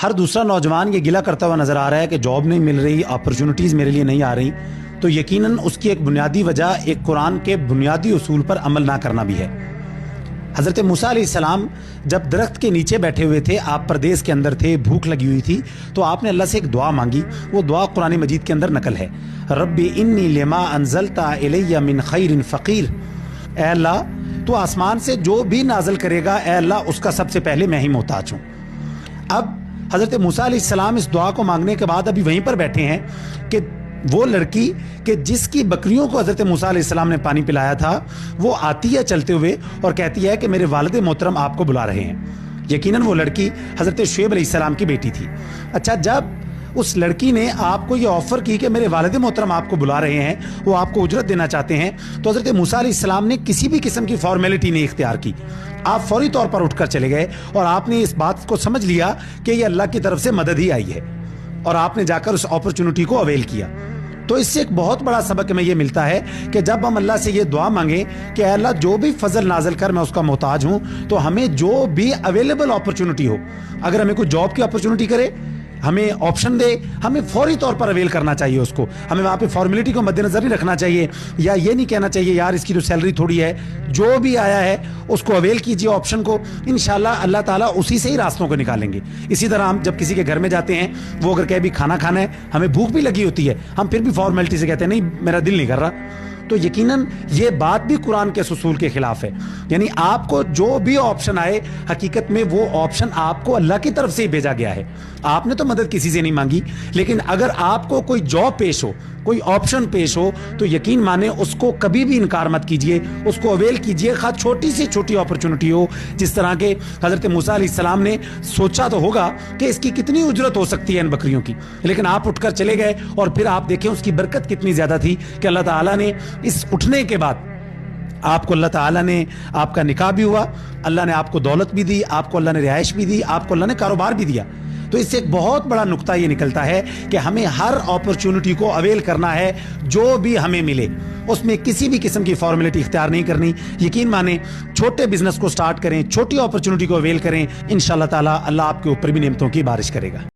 ہر دوسرا نوجوان یہ گلہ کرتا ہوا نظر آ رہا ہے کہ جاب نہیں مل رہی، اپرچونٹیز میرے لیے نہیں آ رہی، تو یقیناً اس کی ایک بنیادی وجہ ایک قرآن کے بنیادی اصول پر عمل نہ کرنا بھی ہے۔ حضرت موسیٰ علیہ السلام جب درخت کے نیچے بیٹھے ہوئے تھے، آپ پردیس کے اندر تھے، بھوک لگی ہوئی تھی، تو آپ نے اللہ سے ایک دعا مانگی۔ وہ دعا قرآن مجید کے اندر نقل ہے، رب انی لما انزلت الی من خیر فقیر، اے اللہ تو آسمان سے جو بھی نازل کرے گا، اے اللہ اس کا سب سے پہلے میں ہی محتاج ہوں۔ اب حضرت موسیٰ علیہ السلام اس دعا کو مانگنے کے بعد ابھی وہیں پر بیٹھے ہیں کہ وہ لڑکی کہ جس کی بکریوں کو حضرت موسیٰ علیہ السلام نے پانی پلایا تھا، وہ آتی ہے چلتے ہوئے اور کہتی ہے کہ میرے والد محترم آپ کو بلا رہے ہیں۔ یقیناً وہ لڑکی حضرت شعیب علیہ السلام کی بیٹی تھی۔ اچھا، جب اس لڑکی نے آپ کو یہ آفر کی کہ میرے والد محترم آپ کو بلا رہے ہیں، وہ آپ کو اجرت دینا چاہتے ہیں، تو حضرت موسیٰ علیہ السلام نے کسی بھی قسم کی فارمیلٹی نہیں اختیار کی۔ آپ فوری طور پر اٹھ کر چلے گئے اور آپ نے اس بات کو سمجھ لیا کہ یہ اللہ کی طرف سے مدد ہی آئی ہے، اور آپ نے جا کر اس اپرچونٹی کو اویل کیا۔ تو اس سے ایک بہت بڑا سبق ہمیں یہ ملتا ہے کہ جب ہم اللہ سے یہ دعا مانگیں کہ اے اللہ جو بھی فضل نازل کر میں اس کا محتاج ہوں، تو ہمیں جو بھی اویلیبل اپرچونٹی ہو، اگر ہمیں کوئی جاب کی اپرچونٹی کرے، ہمیں آپشن دے، ہمیں فوری طور پر اویل کرنا چاہیے اس کو۔ ہمیں وہاں پہ فارمیلٹی کو مد نظر نہیں رکھنا چاہیے، یا یہ نہیں کہنا چاہیے یار اس کی تو سیلری تھوڑی ہے، جو بھی آیا ہے اس کو اویل کیجیے آپشن کو، انشاءاللہ اللہ تعالیٰ اسی سے ہی راستوں کو نکالیں گے۔ اسی طرح ہم جب کسی کے گھر میں جاتے ہیں، وہ اگر کہے بھی کھانا کھانا ہے، ہمیں بھوک بھی لگی ہوتی ہے، ہم پھر بھی فارمیلٹی سے کہتے ہیں نہیں میرا دل نہیں کر رہا، تو یقیناً یہ بات بھی قرآن کے اصول کے خلاف ہے۔ یعنی آپ کو جو بھی آپشن آئے، حقیقت میں وہ آپشن آپ کو اللہ کی طرف سے ہی بھیجا گیا ہے۔ آپ نے تو مدد کسی سے نہیں مانگی، لیکن اگر آپ کو کوئی جاب پیش ہو، کوئی آپشن پیش ہو، تو یقین مانیں اس کو کبھی بھی انکار مت کیجیے، اس کو اویل کیجیے، خواہ چھوٹی سے چھوٹی اپرچونٹی ہو۔ جس طرح کے حضرت موسیٰ علیہ السلام نے سوچا تو ہوگا کہ اس کی کتنی اجرت ہو سکتی ہے ان بکریوں کی، لیکن آپ اٹھ کر چلے گئے، اور پھر آپ دیکھیں اس کی برکت کتنی زیادہ تھی کہ اللہ تعالیٰ نے اس اٹھنے کے بعد آپ کو، اللہ تعالیٰ نے آپ کا نکاح بھی ہوا، اللہ نے آپ کو دولت بھی دی، آپ کو اللہ نے رہائش بھی دی، آپ کو اللہ نے کاروبار بھی دیا۔ تو اس سے ایک بہت بڑا نقطہ یہ نکلتا ہے کہ ہمیں ہر اپرچونٹی کو اویل کرنا ہے، جو بھی ہمیں ملے اس میں کسی بھی قسم کی فارمیلٹی اختیار نہیں کرنی۔ یقین مانیں چھوٹے بزنس کو سٹارٹ کریں، چھوٹی اپرچونٹی کو اویل کریں، انشاءاللہ تعالیٰ اللہ آپ کے اوپر بھی نعمتوں کی بارش کرے گا۔